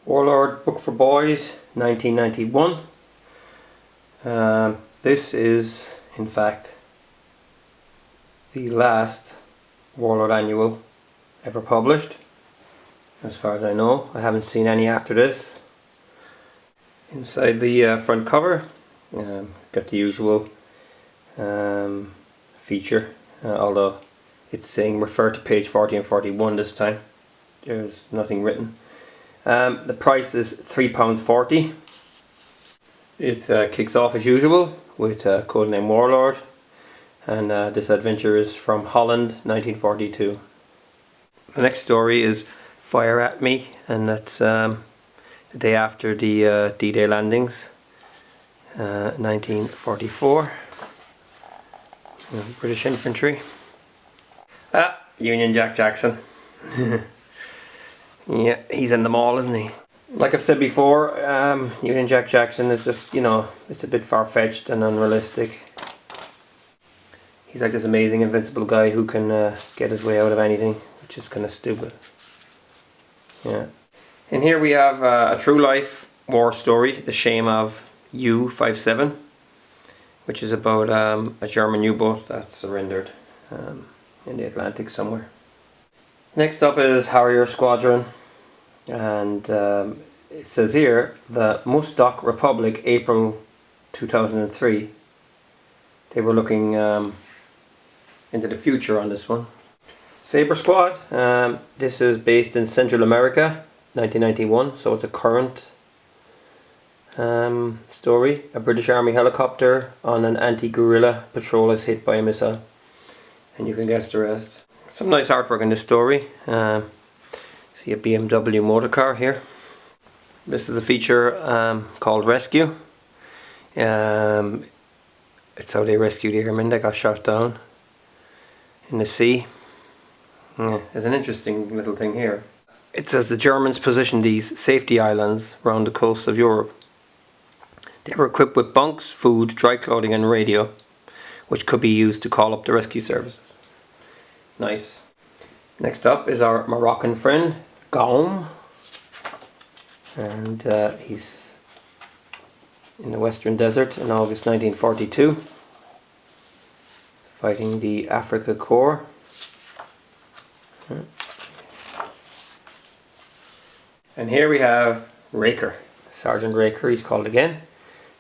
Warlord book for boys, 1991. This is in fact the last Warlord annual ever published, as far as I know. I haven't seen any after this. Inside the front cover, got the usual feature, although it's saying refer to page 40 and 41 this time. There's nothing written. The price is £3.40. It kicks off as usual with codename Warlord, and this adventure is from Holland, 1942. The next story is Fire at Me, and that's the day after the D-Day landings, 1944. British infantry. Union Jack Jackson. Yeah, he's in them all, isn't he? Like I've said before, Union Jack Jackson is just, you know, it's a bit far-fetched and unrealistic. He's like this amazing invincible guy who can get his way out of anything, which is kind of stupid. Yeah. And here we have a true life war story, The Shame of U-57, which is about a German U-boat that surrendered in the Atlantic somewhere. Next up is Harrier Squadron, and it says here the Mustok Republic, April 2003. They were looking into the future on this one. SABRE Squad, this is based in Central America, 1991, so it's a current story. A British Army helicopter on an anti-guerrilla patrol is hit by a missile, and you can guess the rest. Some nice artwork in this story. See a BMW motor car here. This is a feature called Rescue. It's how they rescued the airmen that got shot down in the sea. There's an interesting little thing here. It says the Germans positioned these safety islands around the coast of Europe. They were equipped with bunks, food, dry clothing and radio, which could be used to call up the rescue services. Nice. Next up is our Moroccan friend, Gaum. And he's in the Western Desert in August 1942, fighting the Afrika Korps. And here we have Raker, Sergeant Raker he's called again.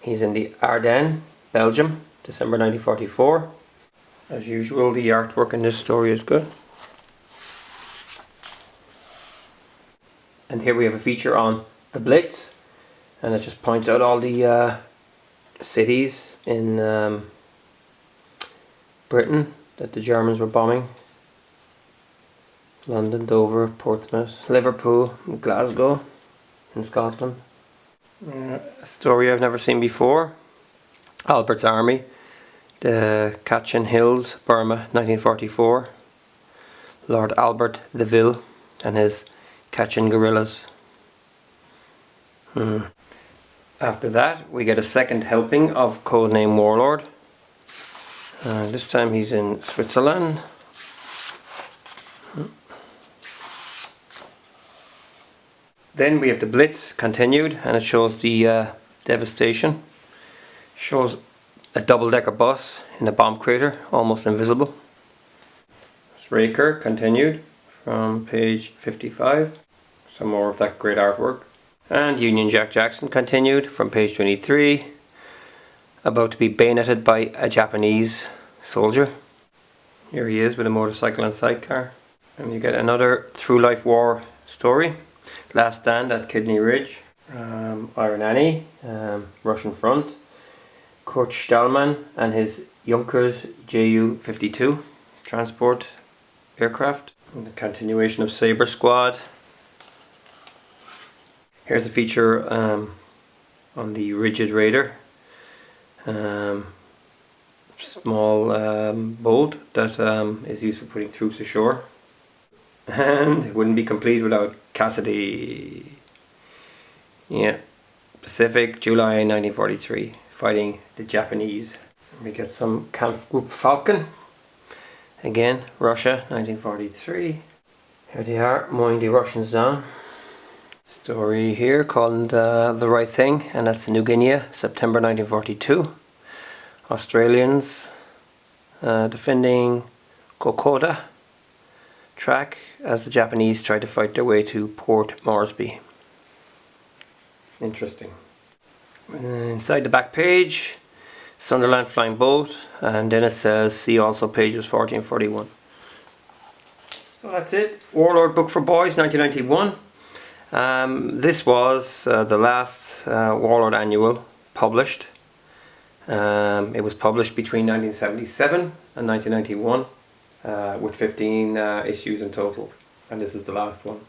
He's in the Ardennes, Belgium, December 1944. As usual, the artwork in this story is good. And here we have a feature on the Blitz, and it just points out all the cities in Britain that the Germans were bombing. London, Dover, Portsmouth, Liverpool, Glasgow in Scotland. A story I've never seen before. Albert's Army, the Kachin Hills, Burma, 1944. Lord Albert the Ville and his Kachin guerrillas. After that we get a second helping of codename Warlord. This time he's in Switzerland. Then we have the Blitz continued, and it shows the devastation. Shows a double-decker bus in a bomb crater, almost invisible. Raker continued from page 55. Some more of that great artwork. And Union Jack Jackson continued from page 23. About to be bayoneted by a Japanese soldier. Here he is with a motorcycle and sidecar. And you get another through life war story. Last Stand at Kidney Ridge. Iron Annie, Russian Front. Kurt Stahlmann and his Junkers Ju-52 transport aircraft. And the continuation of SABRE Squad. Here's a feature on the Rigid Raider. Small boat that is used for putting troops ashore. And it wouldn't be complete without Cassidy. Yeah, Pacific, July 1943, fighting the Japanese. We get some Kampfgruppe Falcon. Again, Russia, 1943. Here they are, mowing the Russians down. Story here called The Right Thing, and that's New Guinea, September 1942. Australians defending Kokoda track as the Japanese tried to fight their way to Port Moresby. Interesting. Inside the back page, Sunderland flying boat, and then it says see also pages 40 and 41. So that's it. Warlord book for boys, 1991. This was the last Warlord annual published. It was published between 1977 and 1991 with 15 issues in total, and this is the last one.